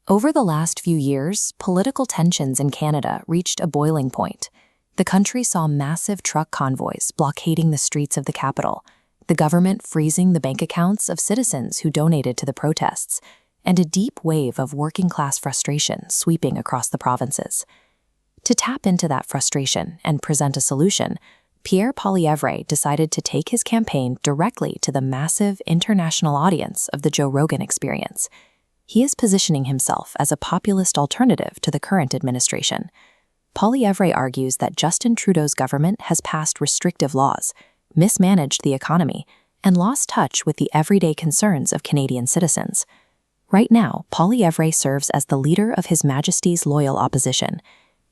Over the last few years, political tensions in Canada reached a boiling point. The country saw massive truck convoys blockading the streets of the capital, the government freezing the bank accounts of citizens who donated to the protests, and a deep wave of working-class frustration sweeping across the provinces. To tap into that frustration and present a solution, Pierre Poilievre decided to take his campaign directly to the massive international audience of the Joe Rogan experience. He is positioning himself as a populist alternative to the current administration. Poilievre argues that Justin Trudeau's government has passed restrictive laws, mismanaged the economy, and lost touch with the everyday concerns of Canadian citizens. Right now, Poilievre serves as the leader of His Majesty's loyal opposition.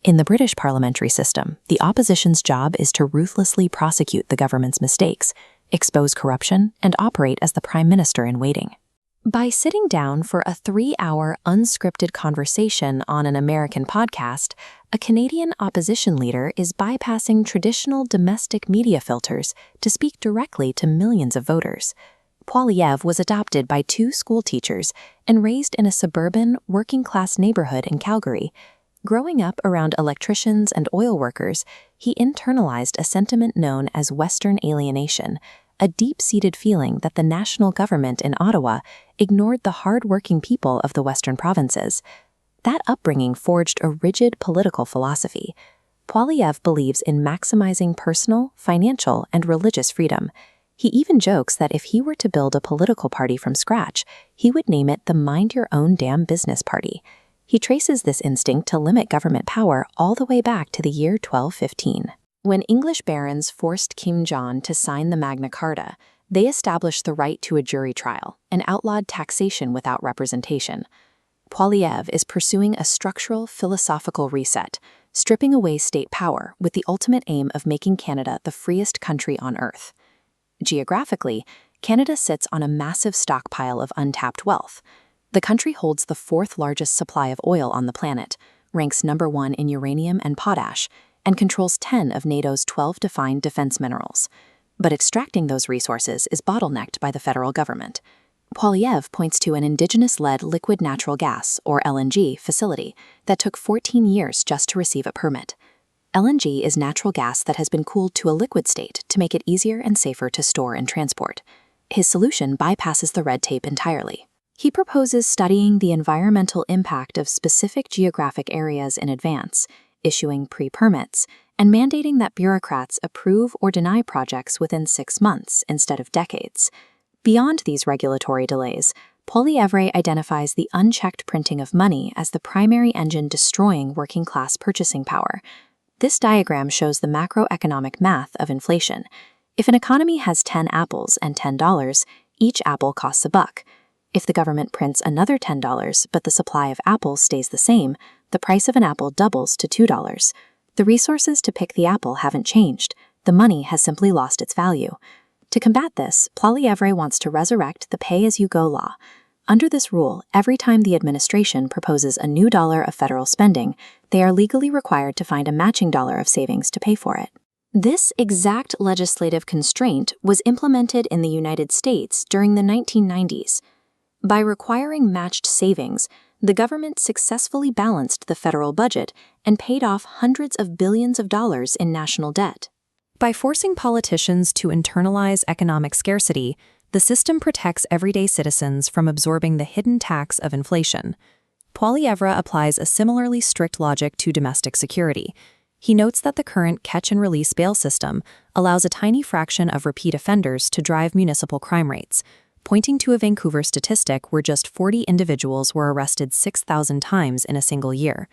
In the British parliamentary system, the opposition's job is to ruthlessly prosecute the government's mistakes, expose corruption, and operate as the Prime Minister in waiting. By sitting down for a 3-hour unscripted conversation on an American podcast, a Canadian opposition leader is bypassing traditional domestic media filters to speak directly to millions of voters. Poilievre was adopted by 2 school teachers and raised in a suburban, working-class neighborhood in Calgary. Growing up around electricians and oil workers, he internalized a sentiment known as Western alienation, a deep-seated feeling that the national government in Ottawa ignored the hard-working people of the Western provinces. That upbringing forged a rigid political philosophy. Poilievre believes in maximizing personal, financial, and religious freedom. He even jokes that if he were to build a political party from scratch, he would name it the Mind Your Own Damn Business Party. He traces this instinct to limit government power all the way back to the year 1215. When English barons forced King John to sign the Magna Carta, they established the right to a jury trial and outlawed taxation without representation. Poilievre is pursuing a structural, philosophical reset, stripping away state power with the ultimate aim of making Canada the freest country on earth. Geographically, Canada sits on a massive stockpile of untapped wealth. The country holds the 4th largest supply of oil on the planet, ranks number 1 in uranium and potash, and controls 10 of NATO's 12 defined defense minerals. But extracting those resources is bottlenecked by the federal government. Poilievre points to an indigenous-led liquid natural gas, or LNG, facility that took 14 years just to receive a permit. LNG is natural gas that has been cooled to a liquid state to make it easier and safer to store and transport. His solution bypasses the red tape entirely. He proposes studying the environmental impact of specific geographic areas in advance, issuing pre-permits, and mandating that bureaucrats approve or deny projects within 6 months instead of decades. Beyond these regulatory delays, Poilievre identifies the unchecked printing of money as the primary engine destroying working-class purchasing power. This diagram shows the macroeconomic math of inflation. If an economy has 10 apples and $10, each apple costs $1. If the government prints another $10, but the supply of apples stays the same, the price of an apple doubles to $2. The resources to pick the apple haven't changed. The money has simply lost its value. To combat this, Poilievre wants to resurrect the pay-as-you-go law. Under this rule, every time the administration proposes a new dollar of federal spending, they are legally required to find a matching dollar of savings to pay for it. This exact legislative constraint was implemented in the United States during the 1990s. By requiring matched savings, the government successfully balanced the federal budget and paid off hundreds of billions of dollars in national debt. By forcing politicians to internalize economic scarcity, the system protects everyday citizens from absorbing the hidden tax of inflation. Poilievre applies a similarly strict logic to domestic security. He notes that the current catch-and-release bail system allows a tiny fraction of repeat offenders to drive municipal crime rates, pointing to a Vancouver statistic where just 40 individuals were arrested 6,000 times in a single year.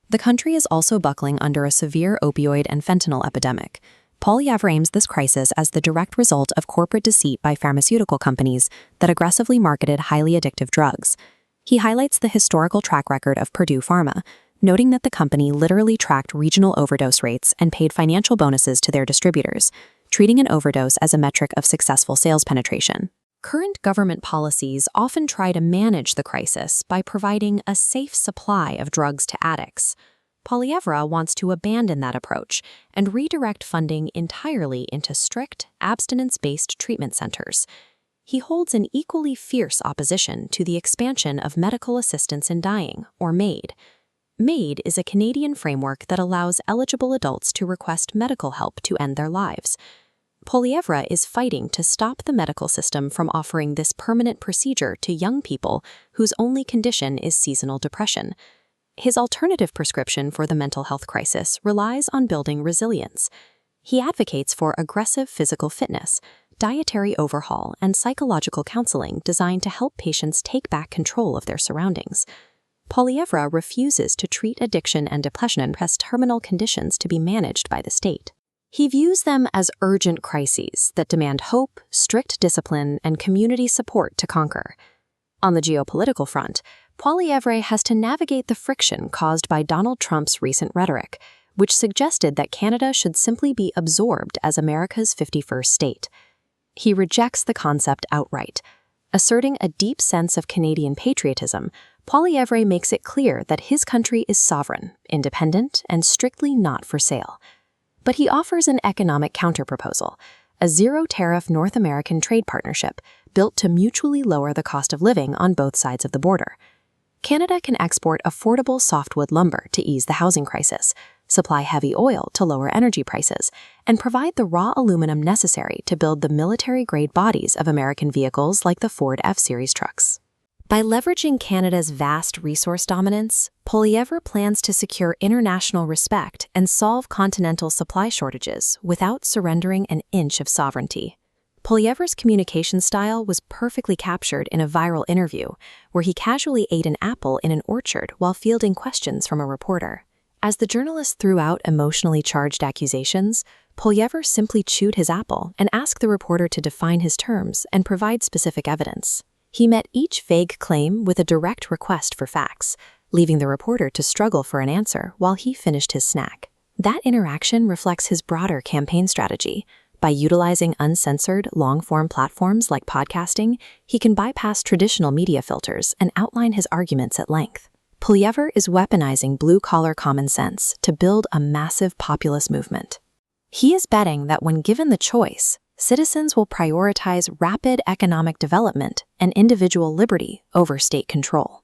The country is also buckling under a severe opioid and fentanyl epidemic. Poilievre aims this crisis as the direct result of corporate deceit by pharmaceutical companies that aggressively marketed highly addictive drugs. He highlights the historical track record of Purdue Pharma, noting that the company literally tracked regional overdose rates and paid financial bonuses to their distributors, treating an overdose as a metric of successful sales penetration. Current government policies often try to manage the crisis by providing a safe supply of drugs to addicts. Poilievre wants to abandon that approach and redirect funding entirely into strict, abstinence-based treatment centers. he holds an equally fierce opposition to the expansion of medical assistance in dying, or MAID. MAID is a Canadian framework that allows eligible adults to request medical help to end their lives. Poilievre is fighting to stop the medical system from offering this permanent procedure to young people whose only condition is seasonal depression. His alternative prescription for the mental health crisis relies on building resilience. He advocates for aggressive physical fitness, dietary overhaul, and psychological counseling designed to help patients take back control of their surroundings. Poilievre refuses to treat addiction and depression as terminal conditions to be managed by the state. He views them as urgent crises that demand hope, strict discipline, and community support to conquer. On the geopolitical front, Poilievre has to navigate the friction caused by Donald Trump's recent rhetoric, which suggested that Canada should simply be absorbed as America's 51st state. He rejects the concept outright. Asserting a deep sense of Canadian patriotism, Poilievre makes it clear that his country is sovereign, independent, and strictly not for sale. But he offers an economic counterproposal, a zero-tariff North American trade partnership built to mutually lower the cost of living on both sides of the border. Canada can export affordable softwood lumber to ease the housing crisis, supply heavy oil to lower energy prices, and provide the raw aluminum necessary to build the military-grade bodies of American vehicles like the Ford F-Series trucks. By leveraging Canada's vast resource dominance, Poilievre plans to secure international respect and solve continental supply shortages without surrendering an inch of sovereignty. Poilievre's communication style was perfectly captured in a viral interview where he casually ate an apple in an orchard while fielding questions from a reporter. As the journalist threw out emotionally charged accusations, Poilievre simply chewed his apple and asked the reporter to define his terms and provide specific evidence. He met each vague claim with a direct request for facts, leaving the reporter to struggle for an answer while he finished his snack. That interaction reflects his broader campaign strategy. By utilizing uncensored, long-form platforms like podcasting, he can bypass traditional media filters and outline his arguments at length. Poilievre is weaponizing blue-collar common sense to build a massive populist movement. He is betting that when given the choice, citizens will prioritize rapid economic development and individual liberty over state control.